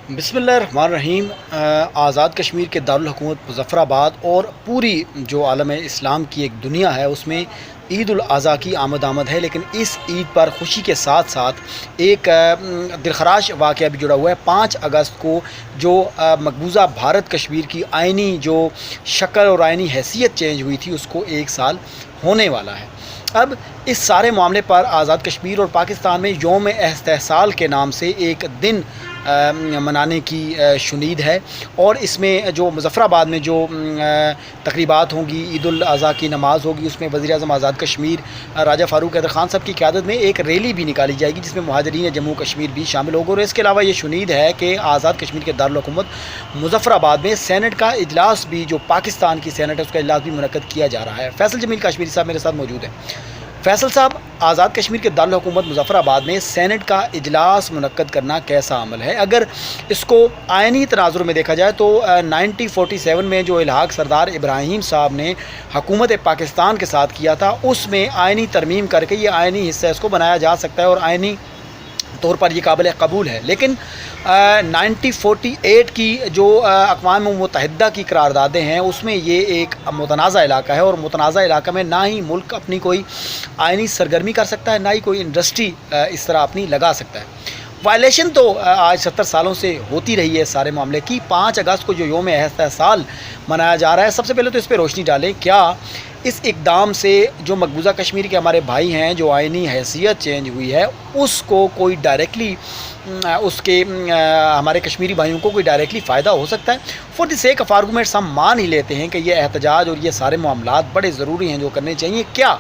بسم اللہ الرحمن الرحیم۔ آزاد کشمیر کے دارالحکومت مظفر آباد اور پوری جو عالم اسلام کی ایک دنیا ہے اس میں عید الاضحیٰ کی آمد ہے، لیکن اس عید پر خوشی کے ساتھ ساتھ ایک دلخراش واقعہ بھی جڑا ہوا ہے۔ 5 اگست کو جو مقبوضہ بھارت کشمیر کی آئینی جو شکل اور آئینی حیثیت چینج ہوئی تھی اس کو 1 سال ہونے والا ہے۔ اب اس سارے معاملے پر آزاد کشمیر اور پاکستان میں یوم استحصال کے نام سے ایک دن منانے کی شنید ہے، اور اس میں جو مظفر آباد میں جو تقریبات ہوں گی، عید الاضحیٰ کی نماز ہوگی، اس میں وزیر اعظم آزاد کشمیر راجہ فاروق حیدر خان صاحب کی قیادت میں ایک ریلی بھی نکالی جائے گی جس میں مہاجرین جموں کشمیر بھی شامل ہوگا۔ اور اس کے علاوہ یہ شنید ہے کہ آزاد کشمیر کے دارالحکومت مظفر آباد میں سینٹ کا اجلاس بھی، جو پاکستان کی سینٹ ہے اس کا اجلاس بھی منعقد کیا جا رہا ہے۔ فیصل جمیل کشمیری صاحب میرے ساتھ موجود ہیں۔ فیصل صاحب، آزاد کشمیر کے دارالحکومت مظفر آباد میں سینٹ کا اجلاس منعقد کرنا کیسا عمل ہے؟ اگر اس کو آئینی تناظر میں دیکھا جائے تو 1947 میں جو الحاق سردار ابراہیم صاحب نے حکومت پاکستان کے ساتھ کیا تھا، اس میں آئینی ترمیم کر کے یہ آئینی حصہ اس کو بنایا جا سکتا ہے اور آئینی طور پر یہ قابل قبول ہے۔ لیکن 1948 کی جو اقوام متحدہ کی قراردادیں ہیں اس میں یہ ایک متنازع علاقہ ہے، اور متنازع علاقہ میں نہ ہی ملک اپنی کوئی آئینی سرگرمی کر سکتا ہے، نہ ہی کوئی انڈسٹری اس طرح اپنی لگا سکتا ہے۔ وائلیشن تو آج 70 سالوں سے ہوتی رہی ہے اس سارے معاملے کی۔ 5 اگست کو جو یوم استحصال منایا جا رہا ہے، سب سے پہلے تو اس پہ روشنی ڈالیں، کیا اس اقدام سے جو مقبوضہ کشمیر کے ہمارے بھائی ہیں، جو آئینی حیثیت چینج ہوئی ہے، اس کو کوئی ڈائریکٹلی اس کے ہمارے کشمیری بھائیوں کو کوئی ڈائریکٹلی فائدہ ہو سکتا ہے؟ For the sake of arguments ہم مان ہی لیتے ہیں کہ یہ احتجاج اور یہ سارے معاملات بڑے ضروری ہیں جو کرنے چاہیے۔ کیا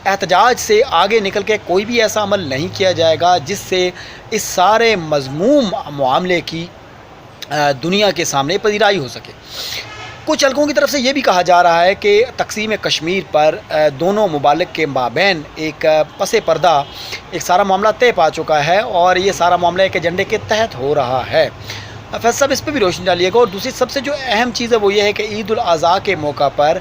احتجاج سے آگے نکل کے کوئی بھی ایسا عمل نہیں کیا جائے گا جس سے اس سارے مذموم معاملے کی دنیا کے سامنے پذیرائی ہو سکے؟ کچھ حلقوں کی طرف سے یہ بھی کہا جا رہا ہے کہ تقسیم کشمیر پر دونوں ممالک کے مابین ایک پس پردہ ایک سارا معاملہ طے پا چکا ہے، اور یہ سارا معاملہ ایک ایجنڈے کے تحت ہو رہا ہے۔ فیصل صاحب، اس پہ بھی روشنی ڈالیے گا۔ اور دوسری سب سے جو اہم چیز ہے وہ یہ ہے کہ عید الاضحیٰ کے موقع پر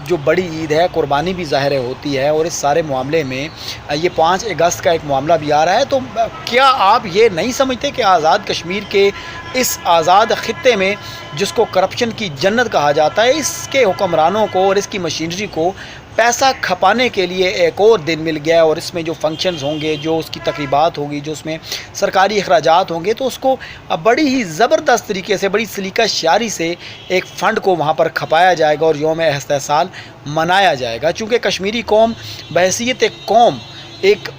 جو بڑی عید ہے، قربانی بھی ظاہر ہوتی ہے، اور اس سارے معاملے میں یہ 5 اگست کا ایک معاملہ بھی آ رہا ہے۔ تو کیا آپ یہ نہیں سمجھتے کہ آزاد کشمیر کے اس آزاد خطے میں جس کو کرپشن کی جنت کہا جاتا ہے، اس کے حکمرانوں کو اور اس کی مشینری کو پیسہ کھپانے کے لیے ایک اور دن مل گیا ہے، اور اس میں جو فنکشنز ہوں گے، جو اس کی تقریبات ہوگی، جو اس میں سرکاری اخراجات ہوں گے، تو اس کو بڑی ہی زبردست طریقے سے، بڑی سلیقہ شعاری سے ایک فنڈ کو وہاں پر کھپایا جائے گا اور یوم استحصال منایا جائے گا؟ چونکہ کشمیری قوم بحیثیت ایک قوم، ایک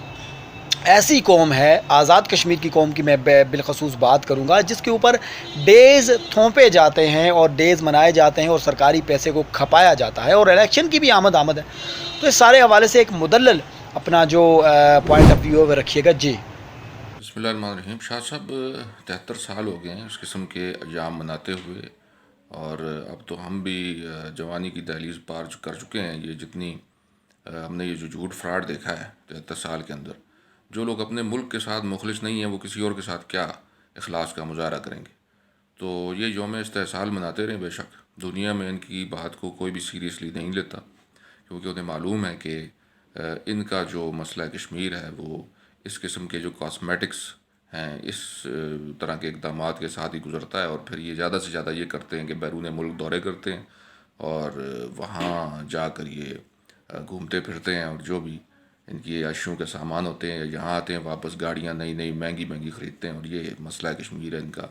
ایسی قوم ہے، آزاد کشمیر کی قوم کی میں بالخصوص بات کروں گا، جس کے اوپر ڈیز تھوپے جاتے ہیں اور ڈیز منائے جاتے ہیں اور سرکاری پیسے کو کھپایا جاتا ہے، اور الیکشن کی بھی آمد ہے۔ تو اس سارے حوالے سے ایک مدلل اپنا جو پوائنٹ آف ویو ہے رکھیے گا۔ جی بسم اللہ الرحمن الرحیم۔ شاہ صاحب 73 سال ہو گئے ہیں اس قسم کے ایام مناتے ہوئے، اور اب تو ہم بھی جوانی کی دہلیز پار کر چکے ہیں۔ یہ جتنی ہم نے یہ جو جھوٹ فراڈ دیکھا ہے 73 سال کے اندر، جو لوگ اپنے ملک کے ساتھ مخلص نہیں ہیں وہ کسی اور کے ساتھ کیا اخلاص کا مظاہرہ کریں گے؟ تو یہ یوم استحصال مناتے رہیں، بے شک دنیا میں ان کی بات کو کوئی بھی سیریسلی نہیں لیتا، کیونکہ انہیں معلوم ہے کہ ان کا جو مسئلہ کشمیر ہے وہ اس قسم کے جو کاسمیٹکس ہیں، اس طرح کے اقدامات کے ساتھ ہی گزرتا ہے، اور پھر یہ زیادہ سے زیادہ یہ کرتے ہیں کہ بیرون ملک دورے کرتے ہیں اور وہاں جا کر یہ گھومتے پھرتے ہیں، اور جو بھی ان کی عیاشیوں کے سامان ہوتے ہیں یہاں آتے ہیں واپس، گاڑیاں نئی نئی مہنگی مہنگی خریدتے ہیں، اور یہ مسئلہ کشمیر ہے ان کا،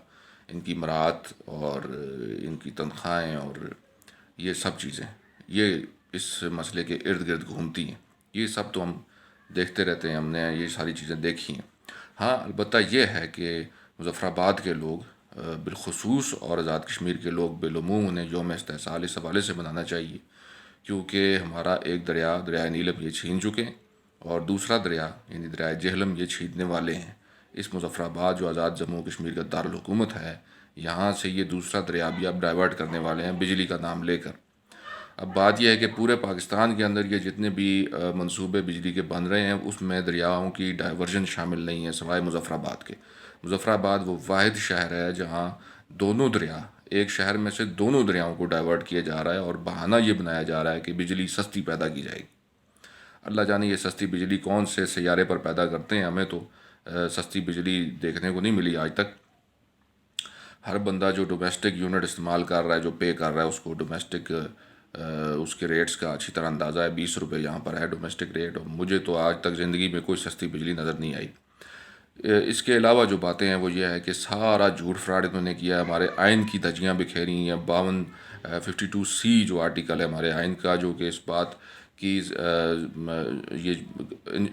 ان کی مراعات اور ان کی تنخواہیں اور یہ سب چیزیں یہ اس مسئلے کے ارد گرد گھومتی ہیں۔ یہ سب تو ہم دیکھتے رہتے ہیں، ہم نے یہ ساری چیزیں دیکھی ہیں۔ ہاں، البتہ یہ ہے کہ مظفر آباد کے لوگ بالخصوص اور آزاد کشمیر کے لوگ بالعموم انہیں یوم استحصال اس حوالے سے منانا چاہیے کیونکہ ہمارا ایک دریا، دریائے نیلم، یہ چھین چکے ہیں، اور دوسرا دریا یعنی دریائے جہلم یہ چھیننے والے ہیں۔ اس مظفر آباد جو آزاد جموں کشمیر کا دارالحکومت ہے، یہاں سے یہ دوسرا دریا بھی اب ڈائیورٹ کرنے والے ہیں بجلی کا نام لے کر۔ اب بات یہ ہے کہ پورے پاکستان کے اندر یہ جتنے بھی منصوبے بجلی کے بن رہے ہیں اس میں دریاؤں کی ڈائیورژن شامل نہیں ہے سوائے مظفر آباد کے۔ مظفر آباد وہ واحد شہر ہے جہاں دونوں دریا، ایک شہر میں سے دونوں دریاؤں کو ڈائیورٹ کیا جا رہا ہے، اور بہانہ یہ بنایا جا رہا ہے کہ بجلی سستی پیدا کی جائے گی۔ اللہ جانے یہ سستی بجلی کون سے سیارے پر پیدا کرتے ہیں، ہمیں تو سستی بجلی دیکھنے کو نہیں ملی آج تک۔ ہر بندہ جو ڈومیسٹک یونٹ استعمال کر رہا ہے، جو پے کر رہا ہے، اس کو ڈومیسٹک اس کے ریٹس کا اچھی طرح اندازہ ہے. 20 روپے یہاں پر ہے ڈومیسٹک ریٹ، اور مجھے تو آج تک زندگی میں کوئی سستی بجلی نظر نہیں آئی. اس کے علاوہ جو باتیں ہیں وہ یہ ہے کہ سارا جھوٹ فراڈ انہوں نے کیا ہے. ہمارے آئین کی دھجیاں بکھیری ہیں. 52C جو آرٹیکل ہے ہمارے آئین کا، جو کہ اس بات کی یہ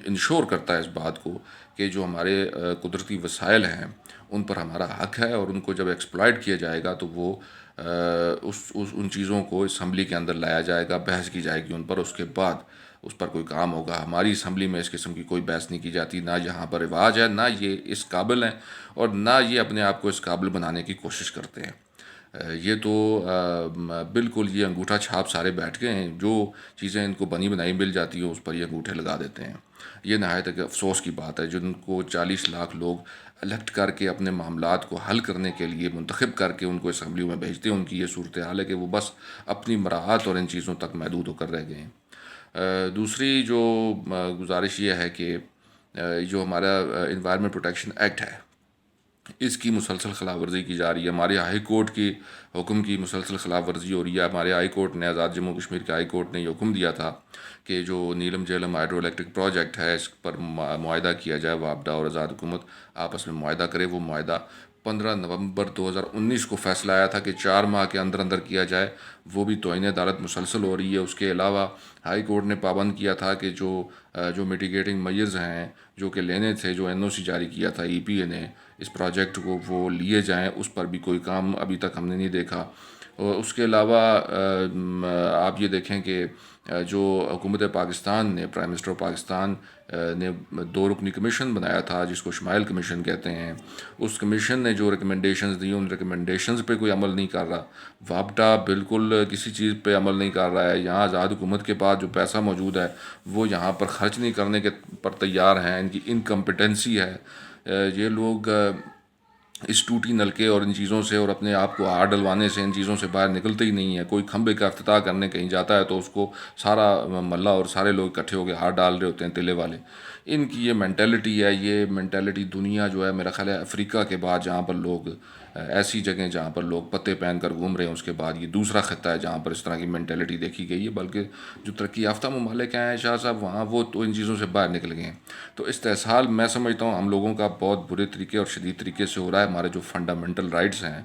انشور کرتا ہے اس بات کو کہ جو ہمارے قدرتی وسائل ہیں ان پر ہمارا حق ہے، اور ان کو جب ایکسپلائٹ کیا جائے گا تو وہ ان چیزوں کو اسمبلی کے اندر لایا جائے گا، بحث کی جائے گی ان پر، اس کے بعد اس پر کوئی کام ہوگا. ہماری اسمبلی میں اس قسم کی کوئی بحث نہیں کی جاتی، نہ یہاں پر رواج ہے، نہ یہ اس قابل ہیں، اور نہ یہ اپنے آپ کو اس قابل بنانے کی کوشش کرتے ہیں. یہ تو بالکل یہ انگوٹھا چھاپ سارے بیٹھ گئے ہیں. جو چیزیں ان کو بنی بنائی مل جاتی ہیں اس پر یہ انگوٹھے لگا دیتے ہیں. یہ نہایت ایک افسوس کی بات ہے. جن کو 40 لاکھ لوگ الیکٹ کر کے اپنے معاملات کو حل کرنے کے لیے منتخب کر کے ان کو اسمبلیوں میں بھیجتے ہیں، ان کی یہ صورتحال ہے کہ وہ بس اپنی مراعات اور ان چیزوں تک محدود ہو کر رہ گئے ہیں. دوسری جو گزارش یہ ہے کہ جو ہمارا انوائرمنٹ پروٹیکشن ایکٹ ہے اس کی مسلسل خلاف ورزی کی جا رہی ہے. ہمارے ہائی کورٹ کی حکم کی مسلسل خلاف ورزی ہو رہی ہے. ہمارے ہائی کورٹ نے، آزاد جموں کشمیر کے ہائی کورٹ نے یہ حکم دیا تھا کہ جو نیلم جیلم ہائیڈرو الیکٹرک پروجیکٹ ہے اس پر معاہدہ کیا جائے. وابڈا اور آزاد حکومت آپس میں معاہدہ کرے. وہ معاہدہ 15 نومبر 2019 کو فیصلہ آیا تھا کہ 4 ماہ کے اندر اندر کیا جائے. وہ بھی توہین عدالت مسلسل ہو رہی ہے. اس کے علاوہ ہائی کورٹ نے پابند کیا تھا کہ جو میٹیگیٹنگ میئرز ہیں جو کہ لینے تھے، جو NOC جاری کیا تھا EPA نے اس پروجیکٹ کو، وہ لیے جائیں. اس پر بھی کوئی کام ابھی تک ہم نے نہیں دیکھا. اور اس کے علاوہ آپ یہ دیکھیں کہ جو حکومت پاکستان نے، پرائم منسٹر پاکستان نے 2 رکنی کمیشن بنایا تھا جس کو شمائل کمیشن کہتے ہیں. اس کمیشن نے جو ریکمنڈیشنز دی ان ریکمنڈیشنز پہ کوئی عمل نہیں کر رہا. وابڈا بالکل کسی چیز پہ عمل نہیں کر رہا ہے. یہاں آزاد حکومت کے پاس جو پیسہ موجود ہے وہ یہاں پر خرچ نہیں کرنے کے پر تیار ہیں. ان کی انکمپیٹنسی ہے. یہ لوگ اس ٹوٹی نلکے اور ان چیزوں سے اور اپنے آپ کو ہار ڈلوانے سے ان چیزوں سے باہر نکلتے ہی نہیں ہیں. کوئی کھمبے کا افتتاح کرنے کہیں جاتا ہے تو اس کو سارا ملہ اور سارے لوگ اکٹھے ہو کے ہار ڈال رہے ہوتے ہیں، تلے والے. ان کی یہ مینٹیلٹی ہے. یہ مینٹیلٹی دنیا جو ہے، میرا خیال ہے افریقہ کے بعد جہاں پر لوگ، ایسی جگہیں جہاں پر لوگ پتے پہن کر گھوم رہے ہیں، اس کے بعد یہ دوسرا خطہ ہے جہاں پر اس طرح کی مینٹیلٹی دیکھی گئی ہے. بلکہ جو ترقی یافتہ ممالک ہیں شاہ صاحب، وہاں وہ تو ان چیزوں سے باہر نکل گئے ہیں. تو استحصال میں سمجھتا ہوں ہم لوگوں کا بہت برے طریقے اور شدید طریقے سے ہو رہا ہے. ہمارے جو فنڈامنٹل رائٹس ہیں،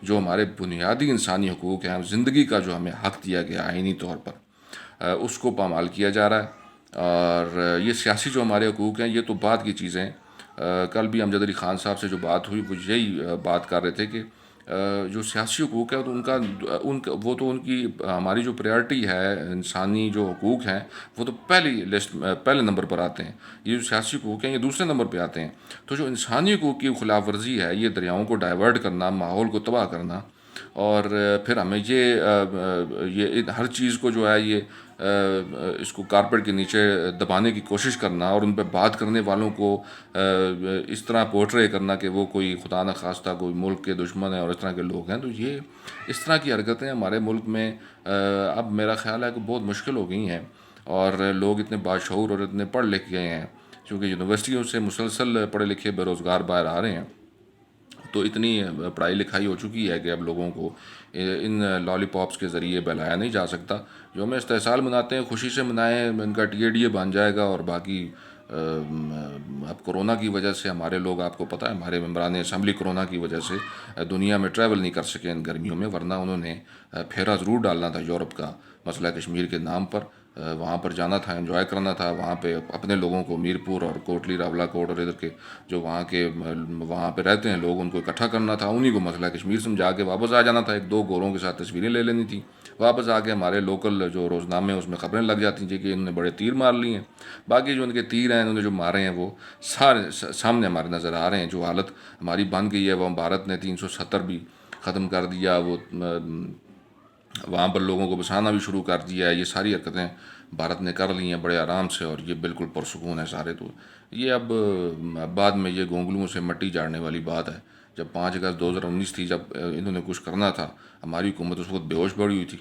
جو ہمارے بنیادی انسانی حقوق ہیں، زندگی کا جو ہمیں حق دیا گیا آئینی طور پر، اس کو پامال کیا جا رہا ہے. اور یہ سیاسی جو ہمارے حقوق ہیں یہ تو بعد کی چیزیں. کل بھی امجد علی خان صاحب سے جو بات ہوئی وہ یہی بات کر رہے تھے کہ جو سیاسی حقوق ہے تو وہ تو ان کی ہماری جو پریارٹی ہے، انسانی جو حقوق ہیں وہ تو پہلے نمبر پر آتے ہیں. یہ جو سیاسی حقوق ہیں یہ دوسرے نمبر پہ آتے ہیں. تو جو انسانی حقوق کی خلاف ورزی ہے، یہ دریاؤں کو ڈائیورٹ کرنا، ماحول کو تباہ کرنا، اور پھر ہمیں یہ ہر چیز کو جو ہے یہ اس کو کارپیٹ کے نیچے دبانے کی کوشش کرنا، اور ان پہ بات کرنے والوں کو اس طرح پورٹرے کرنا کہ وہ کوئی خدا نخواستہ کوئی ملک کے دشمن ہیں اور اس طرح کے لوگ ہیں. تو یہ اس طرح کی حرکتیں ہمارے ملک میں اب میرا خیال ہے کہ بہت مشکل ہو گئی ہیں. اور لوگ اتنے باشعور اور اتنے پڑھ لکھ گئے ہیں کیونکہ یونیورسٹیوں سے مسلسل پڑھے لکھے بے روزگار باہر آ رہے ہیں. تو اتنی پڑھائی لکھائی ہو چکی ہے کہ اب لوگوں کو ان لالی پاپس کے ذریعے بہلایا نہیں جا سکتا. جو ہمیں استحصال مناتے ہیں خوشی سے منائیں، ان کا TADA بن جائے گا. اور باقی اب کورونا کی وجہ سے ہمارے لوگ، آپ کو پتہ ہے ہمارے ممبران اسمبلی کورونا کی وجہ سے دنیا میں ٹریول نہیں کر سکے ان گرمیوں میں، ورنہ انہوں نے پھیرا ضرور ڈالنا تھا یورپ کا مسئلہ کشمیر کے نام پر. وہاں پر جانا تھا، انجوائے کرنا تھا. وہاں پہ اپنے لوگوں کو میرپور اور کوٹلی راولا کوٹ اور ادھر کے جو وہاں پہ رہتے ہیں لوگ، ان کو اکٹھا کرنا تھا. انہیں کو مسئلہ کشمیر سمجھا کے واپس آ جانا تھا. 1-2 گوروں کے ساتھ تصویریں لے لینی تھیں. واپس آ کے ہمارے لوکل جو روزنامے اس میں خبریں لگ جاتی تھیں کہ انہوں نے بڑے تیر مار لی ہیں. باقی جو ان کے تیر ہیں انہوں نے جو مارے ہیں وہ سارے سامنے ہمارے نظر آ رہے ہیں. جو حالت ہماری بن گئی ہے، وہ بھارت نے 370 بھی ختم کر دیا. وہ وہاں پر لوگوں کو بسانا بھی شروع کر دیا ہے. یہ ساری حرکتیں بھارت نے کر لی ہیں بڑے آرام سے، اور یہ بالکل پرسکون ہے سارے. تو یہ اب بعد میں یہ گونگلوں سے مٹی جاڑنے والی بات ہے. جب 5 اگست 2019 تھی، جب انہوں نے کچھ کرنا تھا، ہماری حکومت اس وقت بے ہوش پڑی ہوئی تھی.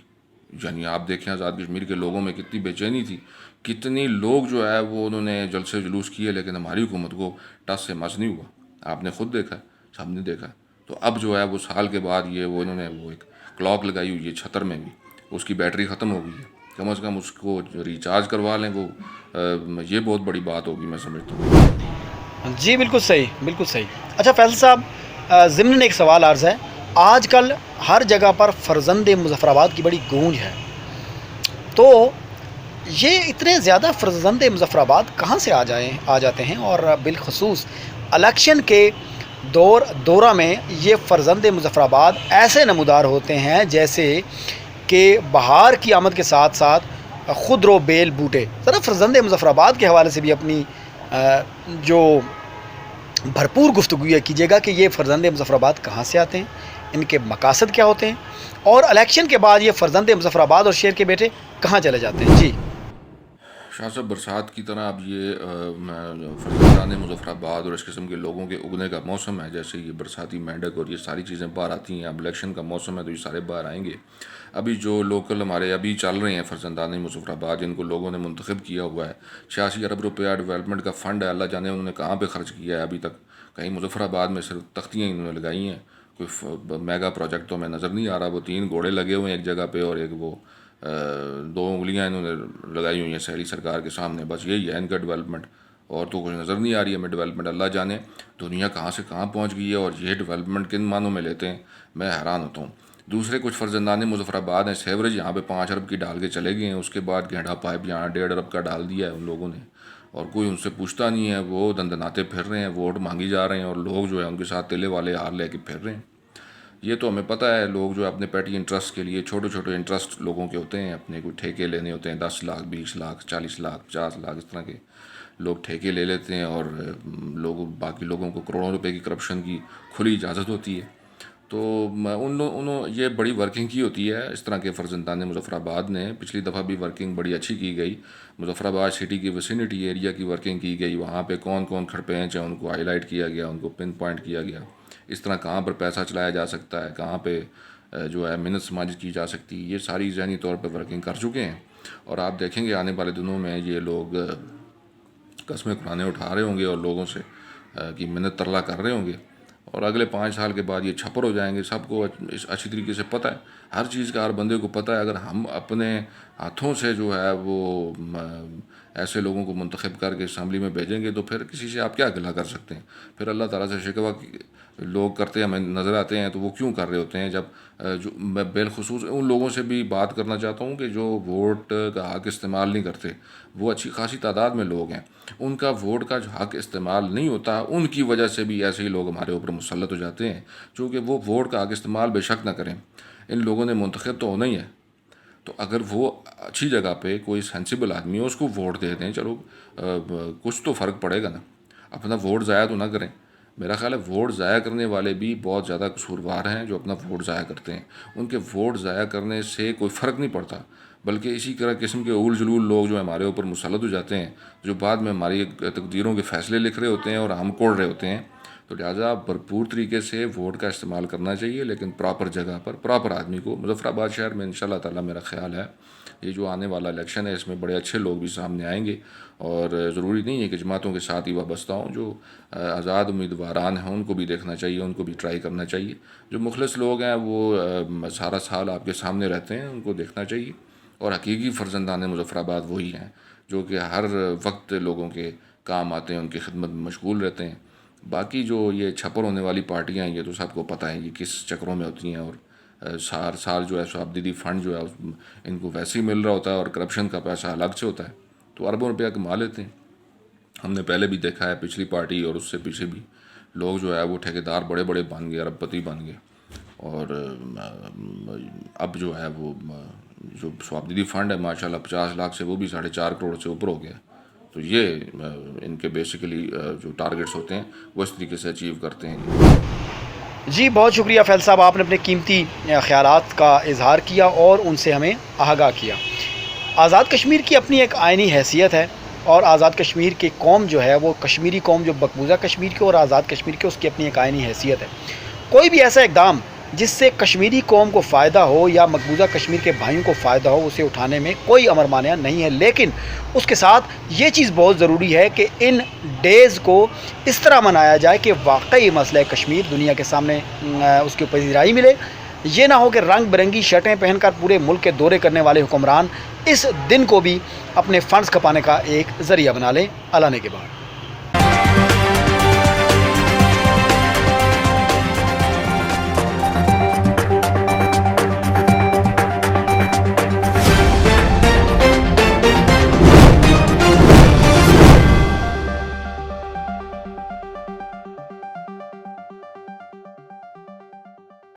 یعنی آپ دیکھیں آزاد کشمیر کے لوگوں میں کتنی بے چینی تھی، کتنی لوگ جو ہے وہ انہوں نے جلسے جلوس کیے، لیکن ہماری حکومت کو ٹس سے مس نہیں ہوا. آپ نے خود دیکھا، سب نے دیکھا. تو اب جو ہے وہ سال کے بعد یہ وہ انہوں نے وہ ایک کلاک لگائی ہوئی ہے چھتر میں بھی، اس کی بیٹری ختم ہو گئی ہے، کم از کم اس کو ریچارج کروا لیں وہ، یہ بہت بڑی بات ہوگی میں سمجھتا ہوں۔ جی بالکل صحیح، بالکل صحیح۔ اچھا فیصل صاحب، ضمن ایک سوال عرض ہے، آج کل ہر جگہ پر فرزند مظفر آباد کی بڑی گونج ہے، تو یہ اتنے زیادہ فرزند مظفر آباد کہاں سے آ جاتے ہیں، اور بالخصوص الیکشن کے دورہ میں یہ فرزند مظفر آباد ایسے نمودار ہوتے ہیں جیسے کہ بہار کی آمد کے ساتھ ساتھ خود رو بیل بوٹے۔ ذرا فرزند مظفر آباد کے حوالے سے بھی اپنی جو بھرپور گفتگو کیجیے گا کہ یہ فرزند مظفر آباد کہاں سے آتے ہیں، ان کے مقاصد کیا ہوتے ہیں، اور الیکشن کے بعد یہ فرزند مظفر آباد اور شیر کے بیٹے کہاں چلے جاتے ہیں۔ جی شاہ صاحب، برسات کی طرح اب یہ فرزندان مظفر آباد اور اس قسم کے لوگوں کے اگنے کا موسم ہے، جیسے یہ برساتی مینڈک اور یہ ساری چیزیں باہر آتی ہیں، اب الیکشن کا موسم ہے تو یہ سارے باہر آئیں گے۔ ابھی جو لوکل ہمارے ابھی چل رہے ہیں فرزندان مظفر آباد، جن کو لوگوں نے منتخب کیا ہوا ہے، 86 ارب روپیہ ڈیولپمنٹ کا فنڈ ہے، اللہ جانے انہوں نے کہاں پہ خرچ کیا ہے ابھی تک، کہیں مظفر آباد میں صرف تختیاں انہوں نے لگائی ہیں، کوئی میگا پروجیکٹ تو ہمیں نظر نہیں آ رہا۔ وہ 3 گھوڑے لگے ہوئے ہیں ایک جگہ پہ، اور ایک وہ 2 انگلیاں انہوں نے لگائی ہوئی ہیں سہری سرکار کے سامنے، بس یہی ہے ان کا ڈیولپمنٹ، اور تو کچھ نظر نہیں آ رہی ہے ہمیں ڈیولپمنٹ۔ اللہ جانے دنیا کہاں سے کہاں پہنچ گئی ہے، اور یہ ڈیولپمنٹ کن معنوں میں لیتے ہیں، میں حیران ہوتا ہوں۔ دوسرے کچھ فرزندان مظفر آباد ہیں، سیوریج یہاں پہ 5 ارب کی ڈال کے چلے گئے ہیں، اس کے بعد گھیڑا پائپ یہاں 1.5 ارب کا ڈال دیا ہے ان لوگوں نے، اور کوئی ان سے پوچھتا نہیں ہے، وہ دندناتے پھر رہے ہیں، ووٹ مانگی جا رہے ہیں، اور لوگ جو ہے ان کے ساتھ تلے والے ہار لے کے پھر رہے ہیں۔ یہ تو ہمیں پتہ ہے، لوگ جو اپنے پیٹی انٹرسٹ کے لیے، چھوٹے چھوٹے انٹرسٹ لوگوں کے ہوتے ہیں، اپنے کوئی ٹھیکے لینے ہوتے ہیں، 10 لاکھ 20 لاکھ 40 لاکھ 50 لاکھ اس طرح کے لوگ ٹھیکے لے لیتے ہیں، اور باقی لوگوں کو کروڑوں روپے کی کرپشن کی کھلی اجازت ہوتی ہے۔ تو انہوں یہ بڑی ورکنگ کی ہوتی ہے اس طرح کے فرزندان مظفر آباد نے، پچھلی دفعہ بھی ورکنگ بڑی اچھی کی گئی، مظفر آباد سٹی کی ویسینٹی ایریا کی ورکنگ کی گئی، وہاں پہ کون کون کھڑپینچ ہیں ان کو ہائی لائٹ کیا گیا، ان کو پن پوائنٹ کیا گیا، اس طرح کہاں پر پیسہ چلایا جا سکتا ہے، کہاں پہ جو ہے محنت سماجی کی جا سکتی ہے، یہ ساری ذہنی طور پہ ورکنگ کر چکے ہیں۔ اور آپ دیکھیں گے آنے والے دنوں میں یہ لوگ قسمیں کھانے اٹھا رہے ہوں گے، اور لوگوں سے کی منت ترلا کر رہے ہوں گے، اور اگلے 5 سال کے بعد یہ چھپر ہو جائیں گے۔ سب کو اچھی طریقے سے پتہ ہے، ہر چیز کا ہر بندے کو پتہ ہے، اگر ہم اپنے ہاتھوں سے جو ہے وہ ایسے لوگوں کو منتخب کر کے اسمبلی میں بھیجیں گے تو پھر کسی سے آپ کیا گلہ کر سکتے ہیں؟ پھر اللہ تعالیٰ سے شکوہ لوگ کرتے ہمیں نظر آتے ہیں تو وہ کیوں کر رہے ہوتے ہیں؟ جب جو میں بالخصوص ان لوگوں سے بھی بات کرنا چاہتا ہوں کہ جو ووٹ کا حق استعمال نہیں کرتے، وہ اچھی خاصی تعداد میں لوگ ہیں، ان کا ووٹ کا جو حق استعمال نہیں ہوتا، ان کی وجہ سے بھی ایسے ہی لوگ ہمارے اوپر مسلط ہو جاتے ہیں، چونکہ وہ ووٹ کا حق استعمال بے شک نہ کریں، ان لوگوں نے منتخب تو ہونا ہی ہے، تو اگر وہ اچھی جگہ پہ کوئی سینسیبل آدمی ہو اس کو ووٹ دے دیں، چلو کچھ تو فرق پڑے گا نا، اپنا ووٹ ضائع تو نہ کریں۔ میرا خیال ہے ووٹ ضائع کرنے والے بھی بہت زیادہ قصوروار ہیں جو اپنا ووٹ ضائع کرتے ہیں، ان کے ووٹ ضائع کرنے سے کوئی فرق نہیں پڑتا، بلکہ اسی طرح قسم کے اول جلول لوگ جو ہمارے اوپر مسلط ہو جاتے ہیں، جو بعد میں ہماری تقدیروں کے فیصلے لکھ رہے ہوتے ہیں اور ہم کوڑ رہے ہوتے ہیں۔ تو لہٰذا بھرپور طریقے سے ووٹ کا استعمال کرنا چاہیے، لیکن پراپر جگہ پر پراپر آدمی کو۔ مظفر آباد شہر میں انشاءاللہ تعالیٰ میرا خیال ہے یہ جو آنے والا الیکشن ہے اس میں بڑے اچھے لوگ بھی سامنے آئیں گے، اور ضروری نہیں ہے کہ جماعتوں کے ساتھ ہی وابستہ ہوں، جو آزاد امیدواران ہیں ان کو بھی دیکھنا چاہیے، ان کو بھی ٹرائی کرنا چاہیے، جو مخلص لوگ ہیں وہ سارا سال آپ کے سامنے رہتے ہیں، ان کو دیکھنا چاہیے، اور حقیقی فرزندان مظفر آباد وہی ہیں جو کہ ہر وقت لوگوں کے کام آتے ہیں، ان کی خدمت میں مشغول رہتے ہیں۔ باقی جو یہ چھپر ہونے والی پارٹیاں ہیں یہ تو سب کو پتہ ہے یہ کس چکروں میں ہوتی ہیں، اور سال جو ہے صوابدیدی فنڈ جو ہے ان کو ویسے ہی مل رہا ہوتا ہے، اور کرپشن کا پیسہ الگ سے ہوتا ہے، تو اربوں روپیہ کما لیتے ہیں۔ ہم نے پہلے بھی دیکھا ہے پچھلی پارٹی اور اس سے پیچھے بھی لوگ جو ہے وہ ٹھیکیدار بڑے بڑے بن گئے، ارب پتی بن گئے، اور اب جو ہے وہ جو صوابدیدی فنڈ ہے ماشاءاللہ 50 لاکھ سے وہ بھی 4.5 کروڑ سے اوپر ہو گیا، تو یہ ان کے بیسیکلی جو ٹارگٹس ہوتے ہیں وہ اس طریقے سے اچیو کرتے ہیں۔ جی بہت شکریہ فیض صاحب، آپ نے اپنے قیمتی خیالات کا اظہار کیا اور ان سے ہمیں آگاہ کیا۔ آزاد کشمیر کی اپنی ایک آئینی حیثیت ہے، اور آزاد کشمیر کی قوم جو ہے وہ کشمیری قوم جو مقبوضہ کشمیر کی اور آزاد کشمیر کی، اس کی اپنی ایک آئینی حیثیت ہے۔ کوئی بھی ایسا اقدام جس سے کشمیری قوم کو فائدہ ہو یا مقبوضہ کشمیر کے بھائیوں کو فائدہ ہو، اسے اٹھانے میں کوئی امر مانع نہیں ہے، لیکن اس کے ساتھ یہ چیز بہت ضروری ہے کہ ان ڈیز کو اس طرح منایا جائے کہ واقعی مسئلہ کشمیر دنیا کے سامنے اس کی پذیرائی ملے۔ یہ نہ ہو کہ رنگ برنگی شرٹیں پہن کر پورے ملک کے دورے کرنے والے حکمران اس دن کو بھی اپنے فنڈز کھپانے کا ایک ذریعہ بنا لیں۔ اللہ نے کے بعد